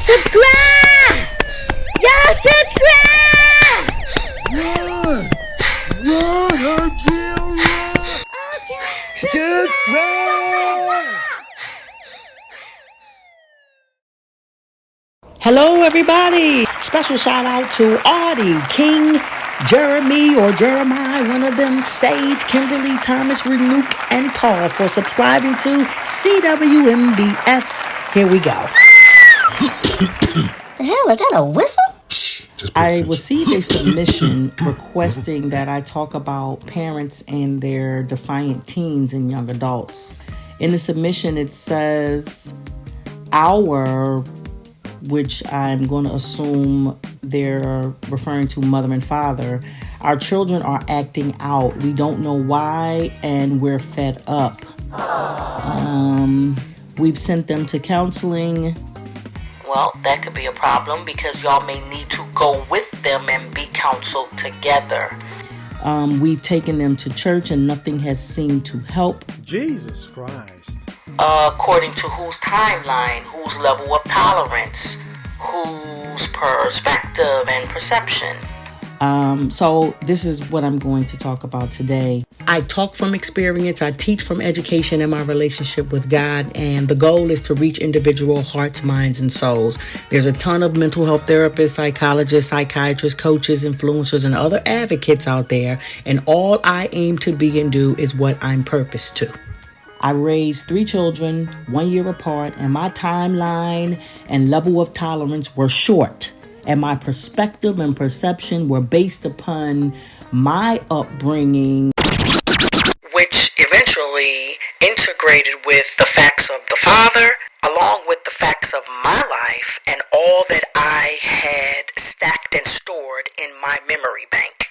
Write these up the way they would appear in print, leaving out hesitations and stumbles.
Subscribe! Y'all subscribe! Run, Jill, run! Okay. Subscribe! Hello, everybody. Special shout out to Audie, King, Jeremy or Jeremiah, one of them, Sage, Kimberly, Thomas, Renuke, and Paul for subscribing to CWMBS. Here we go. The hell, is that a whistle? I received a submission requesting that I talk about parents and their defiant teens and young adults. In the submission, it says, which I'm going to assume they're referring to mother and father. Our children are acting out. We don't know why, and we're fed up. We've sent them to counseling. Well, that could be a problem because y'all may need to go with them and be counseled together. We've taken them to church and nothing has seemed to help. Jesus Christ. According to whose timeline, whose level of tolerance, whose perspective and perception. So this is what I'm going to talk about today. I talk from experience, I teach from education in my relationship with God, and the goal is to reach individual hearts, minds, and souls. There's a ton of mental health therapists, psychologists, psychiatrists, coaches, influencers, and other advocates out there, and all I aim to be and do is what I'm purposed to. I raised 3 children, 1 year apart, and my timeline and level of tolerance were short. And my perspective and perception were based upon my upbringing, which eventually integrated with the facts of the father, along with the facts of my life and all that I had stacked and stored in my memory bank.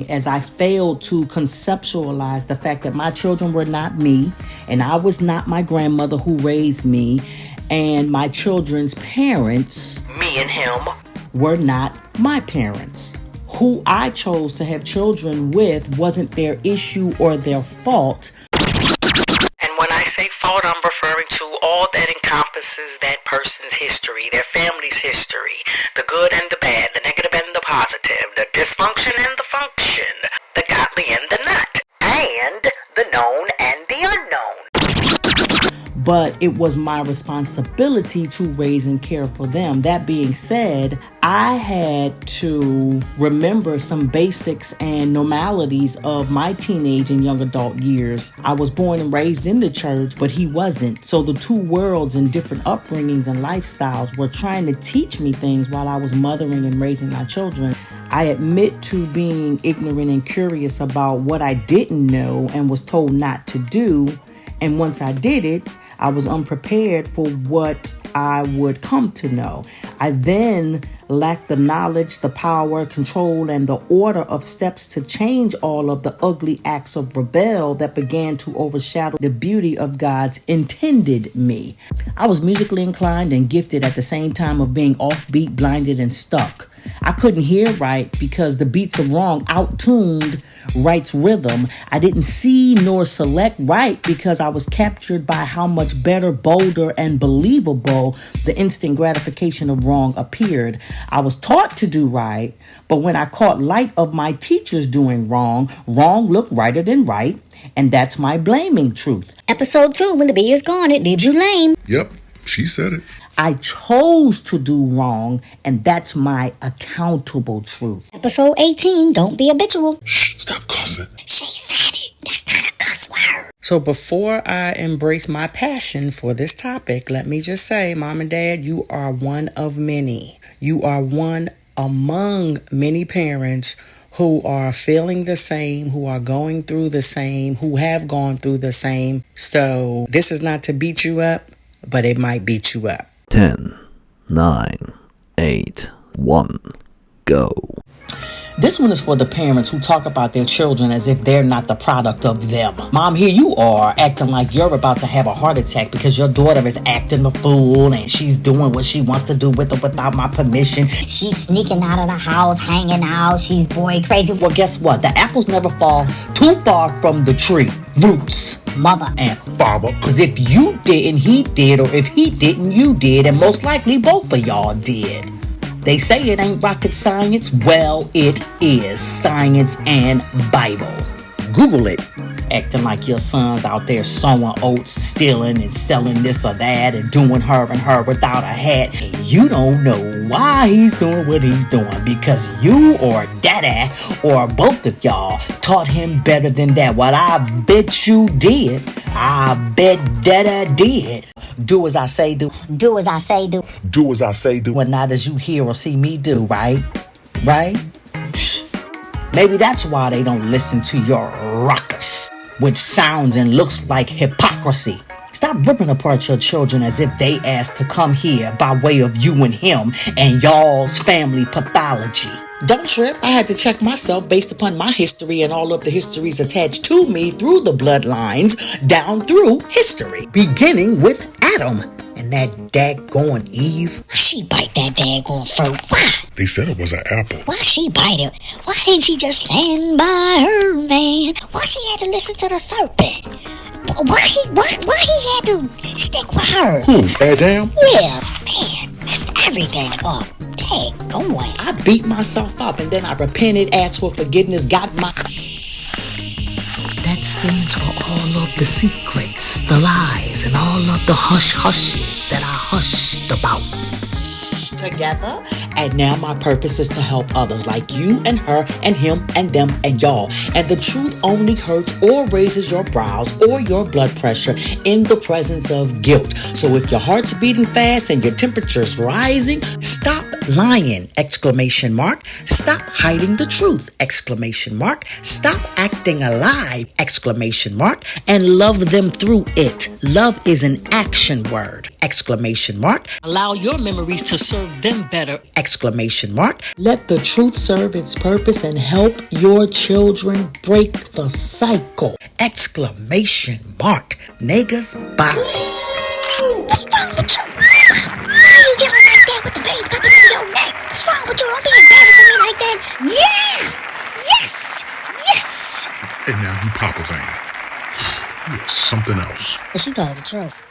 As I failed to conceptualize the fact that my children were not me, and I was not my grandmother who raised me, and my children's parents, me and him, were not my parents. Who I chose to have children with wasn't their issue or their fault. And when I say fault, I'm referring to all that encompasses that person's history, their family's history, the good and the bad, the negative and the positive, the dysfunction and the function, the godly and the not, and the known and the unknown. But it was my responsibility to raise and care for them. That being said, I had to remember some basics and normalities of my teenage and young adult years. I was born and raised in the church, but he wasn't. So the two worlds and different upbringings and lifestyles were trying to teach me things while I was mothering and raising my children. I admit to being ignorant and curious about what I didn't know and was told not to do. And once I did it, I was unprepared for what I would come to know. I then lacked the knowledge, the power, control, and the order of steps to change all of the ugly acts of rebel that began to overshadow the beauty of God's intended me. I was musically inclined and gifted at the same time of being offbeat, blinded, and stuck. I couldn't hear right because the beats are wrong, out-tuned right's rhythm. I didn't see nor select right because I was captured by how much better, bolder, and believable the instant gratification of wrong appeared. I was taught to do right, but when I caught light of my teachers doing wrong, wrong looked righter than right, and that's my blaming truth. Episode 2, when the bee is gone, it leaves you lame. Yep, she said it. I chose to do wrong, and that's my accountable truth. Episode 18, don't be habitual. Shh, stop cussing. She said it. That's not a cuss word. So before I embrace my passion for this topic, let me just say, Mom and Dad, you are one of many. You are one among many parents who are feeling the same, who are going through the same, who have gone through the same. So this is not to beat you up, but it might beat you up. 10, 9, 8, 1, go. This one is for the parents who talk about their children as if they're not the product of them. Mom, here you are acting like you're about to have a heart attack because your daughter is acting the fool and she's doing what she wants to do with or without my permission. She's sneaking out of the house, hanging out. She's boy crazy. Well, guess what? The apples never fall too far from the tree. Roots. Mother. and Father. Cause if you didn't, he did, or if he didn't, you did, and most likely both of y'all did. They say it ain't rocket science. Well, it is science and Bible. Google it. Acting like your son's out there sowing oats, stealing and selling this or that, and doing her and her without a hat. And you don't know why he's doing what he's doing, because you or daddy or both of y'all taught him better than that. What I bet you did. I bet daddy did. Do as I say do. Do as I say do. Do as I say, do. Well, not as you hear or see me do, right? Right? Maybe that's why they don't listen to your ruckus, which sounds and looks like hypocrisy. Stop ripping apart your children as if they asked to come here by way of you and him and y'all's family pathology. Don't trip. I had to check myself based upon my history and all of the histories attached to me through the bloodlines down through history, beginning with Adam and that daggone Eve. Why she bite that daggone fruit? Why? They said it was an apple. Why she bite it? Why didn't she just stand by her man? Why she had to listen to the serpent? Why he had to stick with her? Adam? Yeah, man, messed everything up. Daggone. I beat myself up and then I repented, asked for forgiveness, got my... That stands for all of the secrets, the lies, and all of the hush-hushes that I hushed about. Together, and now my purpose is to help others like you and her and him and them and y'all. And the truth only hurts or raises your brows or your blood pressure in the presence of guilt. So if your heart's beating fast and your temperature's rising, stop lying! Exclamation mark. Stop hiding the truth! Exclamation mark. Stop acting a lie! Exclamation mark. And love them through it. Love is an action word! Exclamation mark. Allow your memories to serve them better! Exclamation mark. Let the truth serve its purpose and help your children break the cycle! Exclamation mark. Nega-Bye. What's wrong with you? Why are you yelling like that with the veins popping out of your neck? What's wrong with you? Don't be embarrassing me like that. Yeah! Yes! Yes! And now you pop a vein. You are something else. She told the truth.